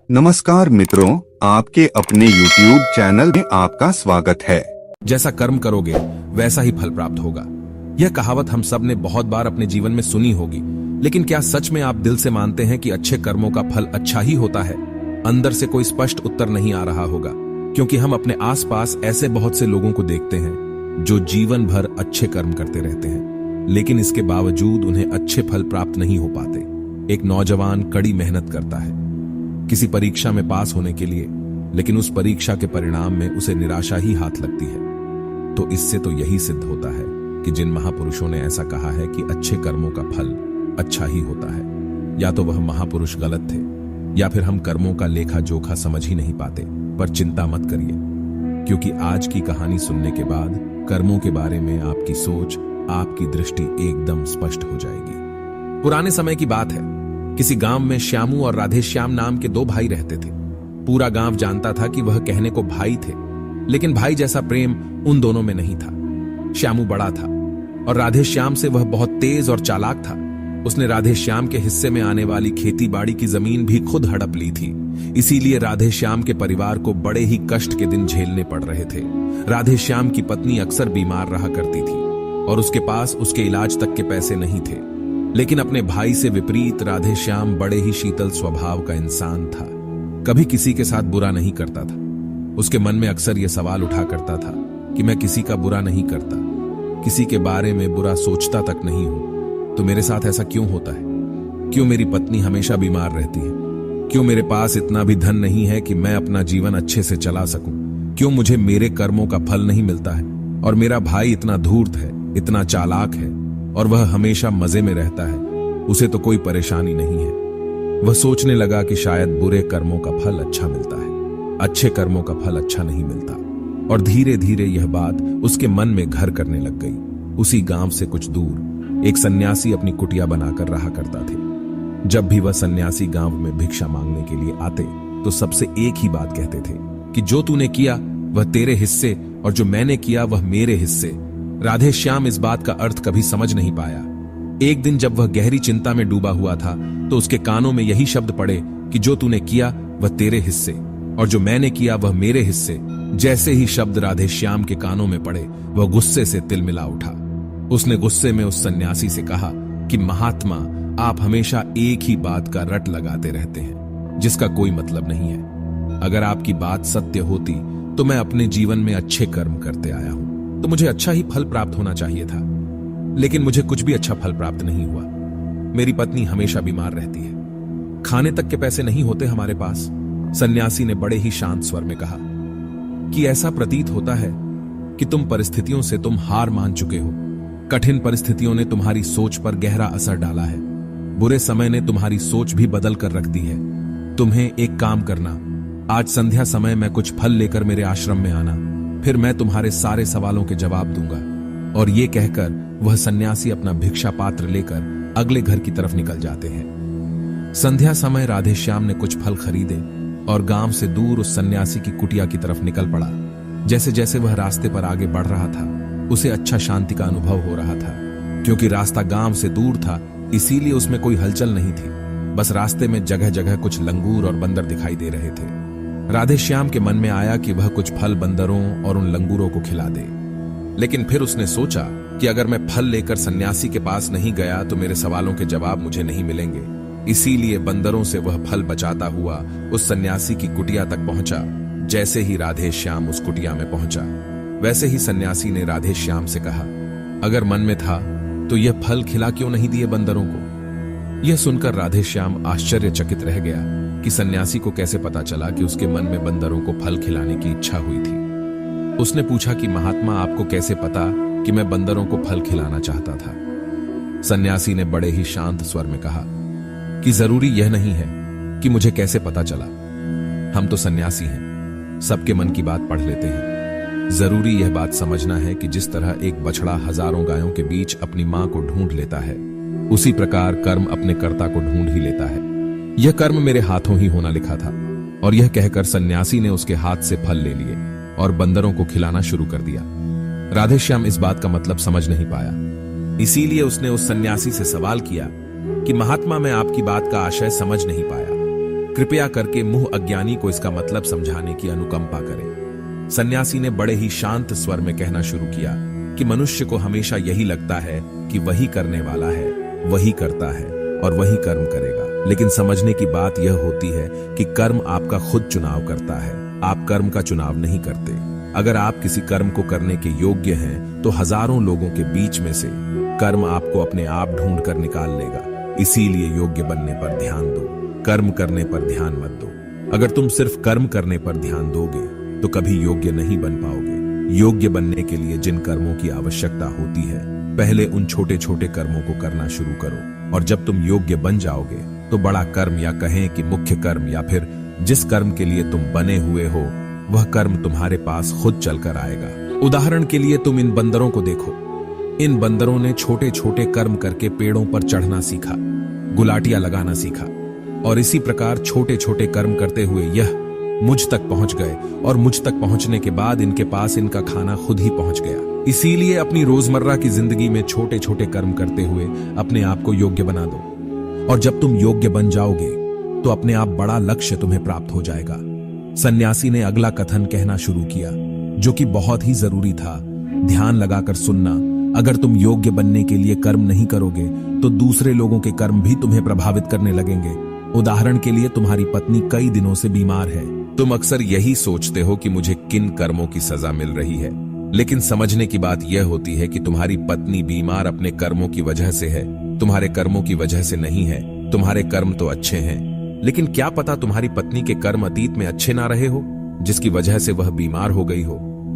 नमस्कार मित्रों, आपके अपने YouTube चैनल में आपका स्वागत है। जैसा कर्म करोगे वैसा ही फल प्राप्त होगा। यह कहावत हम सब ने बहुत बार अपने जीवन में सुनी होगी, लेकिन क्या सच में आप दिल से मानते हैं कि अच्छे कर्मों का फल अच्छा ही होता है? अंदर से कोई स्पष्ट उत्तर नहीं आ रहा होगा, क्योंकि हम अपने आसपास ऐसे बहुत से लोगों को देखते हैं जो जीवन भर अच्छे कर्म करते रहते हैं, लेकिन इसके बावजूद उन्हें अच्छे फल प्राप्त नहीं हो पाते। एक नौजवान कड़ी मेहनत करता है किसी परीक्षा में पास होने के लिए, लेकिन उस परीक्षा के परिणाम में उसे निराशा ही हाथ लगती है। तो इससे तो यही सिद्ध होता है कि जिन महापुरुषों ने ऐसा कहा है कि अच्छे कर्मों का फल अच्छा ही होता है, या तो वह महापुरुष गलत थे या फिर हम कर्मों का लेखा जोखा समझ ही नहीं पाते। पर चिंता मत करिए, क्योंकि आज की कहानी सुनने के बाद कर्मों के बारे में आपकी सोच, आपकी दृष्टि एकदम स्पष्ट हो जाएगी। पुराने समय की बात है, किसी गांव में श्यामू और राधेश्याम नाम के दो भाई रहते थे। पूरा गांव जानता था कि वह कहने को भाई थे, लेकिन भाई जैसा प्रेम उन दोनों में नहीं था। श्यामू बड़ा था और राधेश्याम से वह बहुत तेज और चालाक था। उसने राधेश्याम के हिस्से में आने वाली खेती बाड़ी की जमीन भी खुद हड़प ली थी। इसीलिए राधेश्याम के परिवार को बड़े ही कष्ट के दिन झेलने पड़ रहे थे। राधेश्याम की पत्नी अक्सर बीमार रहा करती थी और उसके पास उसके इलाज तक के पैसे नहीं थे। लेकिन अपने भाई से विपरीत राधेश्याम बड़े ही शीतल स्वभाव का इंसान था। कभी किसी के साथ बुरा नहीं करता था। उसके मन में अक्सर यह सवाल उठा करता था कि मैं किसी का बुरा नहीं करता, किसी के बारे में बुरा सोचता तक नहीं हूं, तो मेरे साथ ऐसा क्यों होता है? क्यों मेरी पत्नी हमेशा बीमार रहती है? क्यों मेरे पास इतना भी धन नहीं है कि मैं अपना जीवन अच्छे से चला सकूं? क्यों मुझे मेरे कर्मों का फल नहीं मिलता है? और मेरा भाई इतना धूर्त है, इतना चालाक है और वह हमेशा मजे में रहता है, उसे तो कोई परेशानी नहीं है। वह सोचने लगा कि शायद बुरे कर्मों का फल अच्छा मिलता है, अच्छे कर्मों का फल अच्छा नहीं मिलता। और धीरे धीरे यह बात उसके मन में घर करने लग गई। उसी गांव से कुछ दूर एक सन्यासी अपनी कुटिया बनाकर रहा करता थे। जब भी वह सन्यासी गांव में भिक्षा मांगने के लिए आते तो सबसे एक ही बात कहते थे कि जो तूने किया वह तेरे हिस्से और जो मैंने किया वह मेरे हिस्से। राधेश्याम इस बात का अर्थ कभी समझ नहीं पाया। एक दिन जब वह गहरी चिंता में डूबा हुआ था तो उसके कानों में यही शब्द पड़े कि जो तूने किया वह तेरे हिस्से और जो मैंने किया वह मेरे हिस्से। जैसे ही शब्द राधेश्याम के कानों में पड़े वह गुस्से से तिलमिला उठा। उसने गुस्से में उस सन्यासी से कहा कि महात्मा, आप हमेशा एक ही बात का रट लगाते रहते हैं जिसका कोई मतलब नहीं है। अगर आपकी बात सत्य होती तो मैं अपने जीवन में अच्छे कर्म करते आया हूं, तो मुझे अच्छा ही फल प्राप्त होना चाहिए था, लेकिन मुझे कुछ भी अच्छा फल प्राप्त नहीं हुआ। मेरी पत्नी हमेशा बीमार रहती है, खाने तक के पैसे नहीं होते हमारे पास। सन्यासी ने बड़े ही शांत स्वर में कहा कि ऐसा प्रतीत होता है कि तुम परिस्थितियों से हार मान चुके हो। कठिन परिस्थितियों ने तुम्हारी सोच पर गहरा असर डाला है। बुरे समय ने तुम्हारी सोच भी बदल कर रख दी है। तुम्हें एक काम करना, आज संध्या समय मैं कुछ फल लेकर मेरे आश्रम में आना, फिर मैं तुम्हारे सारे सवालों के जवाब दूंगा। और ये कहकर वह सन्यासी अपना भिक्षा पात्र लेकर अगले घर की तरफ निकल जाते हैं। संध्या समय राधेश्याम ने कुछ फल खरीदे और गांव से दूर उस सन्यासी की कुटिया की तरफ निकल पड़ा। जैसे जैसे वह रास्ते पर आगे बढ़ रहा था उसे अच्छा शांति का अनुभव हो रहा था। क्योंकि रास्ता गांव से दूर था इसीलिए उसमें कोई हलचल नहीं थी, बस रास्ते में जगह जगह कुछ लंगूर और बंदर दिखाई दे रहे थे। राधेश्याम के मन में आया कि वह कुछ फल बंदरों और उन लंगूरों को खिला दे, लेकिन फिर उसने सोचा कि अगर मैं फल लेकर सन्यासी के पास नहीं गया तो मेरे सवालों के जवाब मुझे नहीं मिलेंगे। इसीलिए बंदरों से वह फल बचाता हुआ उस सन्यासी की कुटिया तक पहुंचा। जैसे ही राधेश्याम उस कुटिया में पहुंचा, वैसे ही सन्यासी ने राधेश्याम से कहा, अगर मन में था तो यह फल खिला क्यों नहीं दिए बंदरों को? यह सुनकर राधेश्याम आश्चर्यचकित रह गया कि सन्यासी को कैसे पता चला कि उसके मन में बंदरों को फल खिलाने की इच्छा हुई थी। उसने पूछा कि महात्मा, आपको कैसे पता कि मैं बंदरों को फल खिलाना चाहता था? सन्यासी ने बड़े ही शांत स्वर में कहा कि जरूरी यह नहीं है कि मुझे कैसे पता चला। हम तो सन्यासी हैं, सबके मन की बात पढ़ लेते हैं। जरूरी यह बात समझना है कि जिस तरह एक बछड़ा हजारों गायों के बीच अपनी मां को ढूंढ लेता है, उसी प्रकार कर्म अपने कर्ता को ढूंढ ही लेता है। यह कर्म मेरे हाथों ही होना लिखा था। और यह कहकर सन्यासी ने उसके हाथ से फल ले लिए और बंदरों को खिलाना शुरू कर दिया। राधेश्याम इस बात का मतलब समझ नहीं पाया, इसीलिए उसने उस सन्यासी से सवाल किया कि महात्मा, मैं आपकी बात का आशय समझ नहीं पाया। कृपया करके मुंह अज्ञानी को इसका मतलब समझाने की अनुकंपा करें। सन्यासी ने बड़े ही शांत स्वर में कहना शुरू किया कि मनुष्य को हमेशा यही लगता है कि वही करने वाला है, वही करता है और वही कर्म करेगा। लेकिन समझने की बात यह होती है कि कर्म आपका खुद चुनाव करता है, आप कर्म का चुनाव नहीं करते। अगर आप किसी कर्म को करने के योग्य हैं तो हजारों लोगों के बीच में से कर्म आपको अपने आप ढूंढ कर निकाल लेगा। इसीलिए योग्य बनने पर ध्यान दो, कर्म करने पर ध्यान मत दो। अगर तुम सिर्फ कर्म करने पर ध्यान दोगे तो कभी योग्य नहीं बन पाओगे। योग्य बनने के लिए जिन कर्मों की आवश्यकता होती है, पहले उन छोटे छोटे कर्मों को करना शुरू करो, और जब तुम योग्य बन जाओगे तो बड़ा कर्म, या कहें कि मुख्य कर्म, या फिर जिस कर्म के लिए तुम बने हुए हो वह कर्म तुम्हारे पास खुद चलकर आएगा। उदाहरण के लिए तुम इन बंदरों को देखो। इन बंदरों ने छोटे छोटे कर्म करके पेड़ों पर चढ़ना सीखा, गुलाटियां लगाना सीखा, और इसी प्रकार छोटे छोटे कर्म करते हुए यह मुझ तक पहुंच गए, और मुझ तक पहुंचने के बाद इनके पास इनका खाना खुद ही पहुंच गया। इसीलिए अपनी रोजमर्रा की जिंदगी में छोटे छोटे कर्म करते हुए अपने आप को योग्य बना दो, और जब तुम योग्य बन जाओगे तो अपने आप बड़ा लक्ष्य तुम्हें प्राप्त हो जाएगा। सन्यासी ने अगला कथन कहना शुरू किया, जो कि बहुत ही जरूरी था। ध्यान लगाकर सुनना। अगर तुम योग्य बनने के लिए कर्म नहीं करोगे तो दूसरे लोगों के कर्म भी तुम्हें प्रभावित करने लगेंगे। उदाहरण के लिए तुम्हारी पत्नी कई दिनों से बीमार है। तुम अक्सर यही सोचते हो कि मुझे किन कर्मों की सजा मिल रही है, लेकिन समझने की बात यह होती है कि तुम्हारी पत्नी बीमार अपने कर्मों की वजह से है, तुम्हारे कर्मों की वजह से नहीं है। तुम्हारे कर्म तो अच्छे हैं, लेकिन क्या पता तुम्हारी पत्नी के कर्म अतीत में अच्छे ना रहे हो, जिसकी वजह से वह बीमार हो गई हो,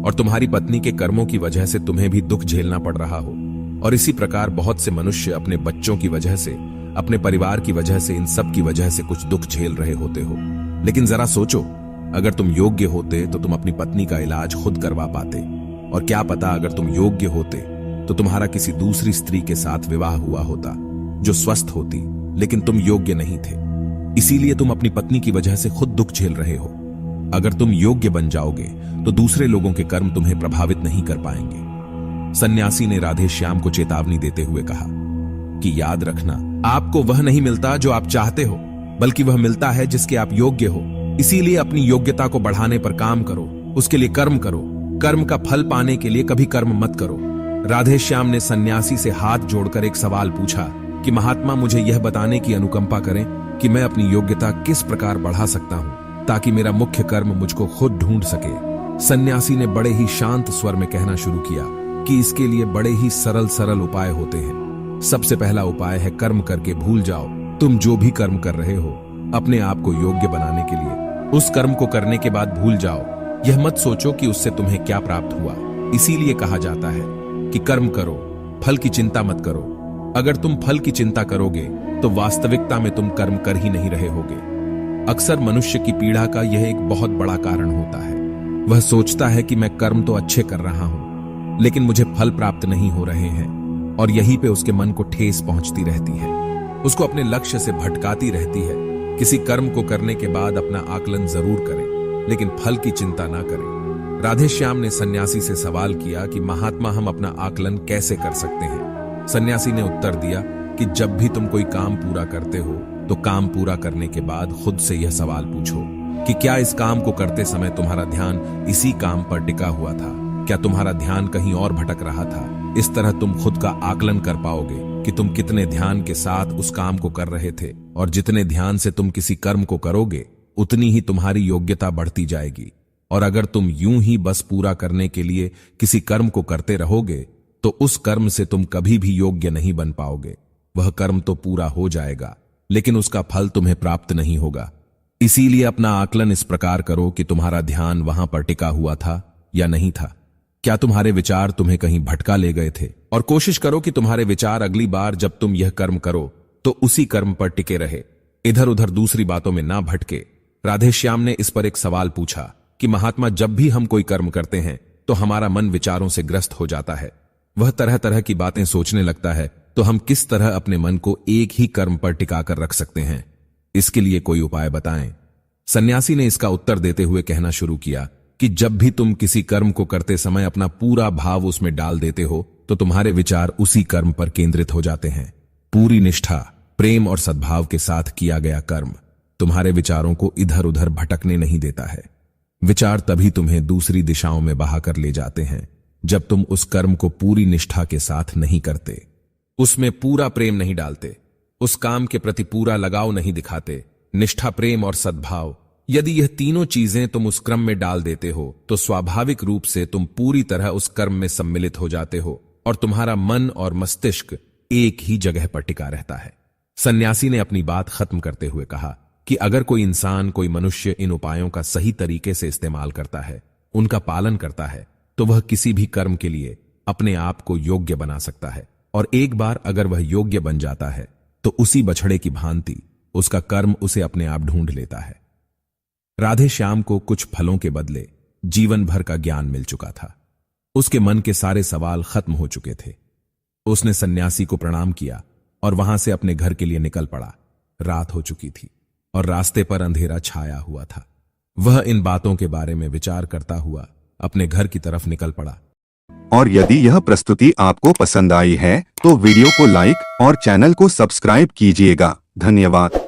और तुम्हारी पत्नी के कर्मों की वजह से तुम्हें भी दुख झेलना पड़ रहा हो। और इसी प्रकार बहुत से मनुष्य अपने बच्चों की वजह से, अपने परिवार की वजह से, इन सब की वजह से कुछ दुख झेल रहे होते हो। लेकिन जरा सोचो, अगर तुम योग्य होते तो तुम अपनी पत्नी का इलाज खुद करवा पाते, और क्या पता अगर तुम योग्य होते तो तुम्हारा किसी दूसरी स्त्री के साथ विवाह हुआ होता जो स्वस्थ होती, लेकिन तुम योग्य नहीं थे। इसीलिए तुम अपनी पत्नी की वजह से खुद दुख झेल रहे हो। अगर तुम योग्य बन जाओगे तो दूसरे लोगों के कर्म तुम्हें प्रभावित नहीं कर पाएंगे। सन्यासी ने राधे श्याम को चेतावनी देते हुए कहा कि याद रखना, आपको वह नहीं मिलता जो आप चाहते हो, बल्कि वह मिलता है जिसके आप योग्य हो। इसीलिए अपनी योग्यता को बढ़ाने पर काम करो, उसके लिए कर्म करो। कर्म का फल पाने के लिए कभी कर्म मत करो। राधे श्याम ने सन्यासी से हाथ जोड़कर एक सवाल पूछा कि महात्मा, मुझे यह बताने की अनुकंपा करें कि मैं अपनी योग्यता किस प्रकार बढ़ा सकता हूं, ताकि मेरा मुख्य कर्म मुझको खुद ढूंढ सके। सन्यासी ने बड़े ही शांत स्वर में कहना शुरू किया कि इसके लिए बड़े ही सरल सरल उपाय होते हैं। सबसे पहला उपाय है कर्म करके भूल जाओ। तुम जो भी कर्म कर रहे हो अपने आप को योग्य बनाने के लिए, उस कर्म को करने के बाद भूल जाओ। यह मत सोचो कि उससे तुम्हें क्या प्राप्त हुआ। इसीलिए कहा जाता है कि कर्म करो, फल की चिंता मत करो। अगर तुम फल की चिंता करोगे तो वास्तविकता में तुम कर्म कर ही नहीं रहे होगे। अक्सर मनुष्य की पीड़ा का यह एक बहुत बड़ा कारण होता है। वह सोचता है कि मैं कर्म तो अच्छे कर रहा हूं, लेकिन मुझे फल प्राप्त नहीं हो रहे हैं, और यहीं पे उसके मन को ठेस पहुंचती रहती है, उसको अपने लक्ष्य से भटकाती रहती है। किसी कर्म को करने के बाद अपना आकलन जरूर करें, लेकिन फल की चिंता ना करें। राधे श्याम ने सन्यासी से सवाल किया कि महात्मा, हम अपना आकलन कैसे कर सकते हैं? सन्यासी ने उत्तर दिया कि जब भी तुम कोई काम पूरा करते हो तो काम पूरा करने के बाद खुद से यह सवाल पूछो कि क्या इस काम को करते समय तुम्हारा ध्यान इसी काम पर टिका हुआ था? क्या तुम्हारा ध्यान कहीं और भटक रहा था? इस तरह तुम खुद का आकलन कर पाओगे कि तुम कितने ध्यान के साथ उस काम को कर रहे थे, और जितने ध्यान से तुम किसी कर्म को करोगे उतनी ही तुम्हारी योग्यता बढ़ती जाएगी। और अगर तुम यूं ही बस पूरा करने के लिए किसी कर्म को करते रहोगे तो उस कर्म से तुम कभी भी योग्य नहीं बन पाओगे। वह कर्म तो पूरा हो जाएगा, लेकिन उसका फल तुम्हें प्राप्त नहीं होगा। इसीलिए अपना आकलन इस प्रकार करो कि तुम्हारा ध्यान वहां पर टिका हुआ था या नहीं था। क्या तुम्हारे विचार तुम्हें कहीं भटका ले गए थे? और कोशिश करो कि तुम्हारे विचार अगली बार जब तुम यह कर्म करो तो उसी कर्म पर टिके रहे, इधर उधर दूसरी बातों में ना भटके। राधे श्याम ने इस पर एक सवाल पूछा कि महात्मा, जब भी हम कोई कर्म करते हैं तो हमारा मन विचारों से ग्रस्त हो जाता है, वह तरह तरह की बातें सोचने लगता है, तो हम किस तरह अपने मन को एक ही कर्म पर टिकाकर रख सकते हैं? इसके लिए कोई उपाय बताएं। सन्यासी ने इसका उत्तर देते हुए कहना शुरू किया कि जब भी तुम किसी कर्म को करते समय अपना पूरा भाव उसमें डाल देते हो तो तुम्हारे विचार उसी कर्म पर केंद्रित हो जाते हैं। पूरी निष्ठा, प्रेम और सद्भाव के साथ किया गया कर्म तुम्हारे विचारों को इधर उधर भटकने नहीं देता है। विचार तभी तुम्हें दूसरी दिशाओं में बहाकर ले जाते हैं जब तुम उस कर्म को पूरी निष्ठा के साथ नहीं करते, उसमें पूरा प्रेम नहीं डालते, उस काम के प्रति पूरा लगाव नहीं दिखाते। निष्ठा, प्रेम और सद्भाव, यदि यह तीनों चीजें तुम उस क्रम में डाल देते हो तो स्वाभाविक रूप से तुम पूरी तरह उस कर्म में सम्मिलित हो जाते हो और तुम्हारा मन और मस्तिष्क एक ही जगह पर टिका रहता है। सन्यासी ने अपनी बात खत्म करते हुए कहा कि अगर कोई इंसान, कोई मनुष्य इन उपायों का सही तरीके से इस्तेमाल करता है, उनका पालन करता है, तो वह किसी भी कर्म के लिए अपने आप को योग्य बना सकता है। और एक बार अगर वह योग्य बन जाता है तो उसी बछड़े की भांति उसका कर्म उसे अपने आप ढूंढ लेता है। राधे श्याम को कुछ फलों के बदले जीवन भर का ज्ञान मिल चुका था। उसके मन के सारे सवाल खत्म हो चुके थे। उसने सन्यासी को प्रणाम किया और वहां से अपने घर के लिए निकल पड़ा। रात हो चुकी थी और रास्ते पर अंधेरा छाया हुआ था। वह इन बातों के बारे में विचार करता हुआ अपने घर की तरफ निकल पड़ा। और यदि यह प्रस्तुति आपको पसंद आई है तो वीडियो को लाइक और चैनल को सब्सक्राइब कीजिएगा। धन्यवाद।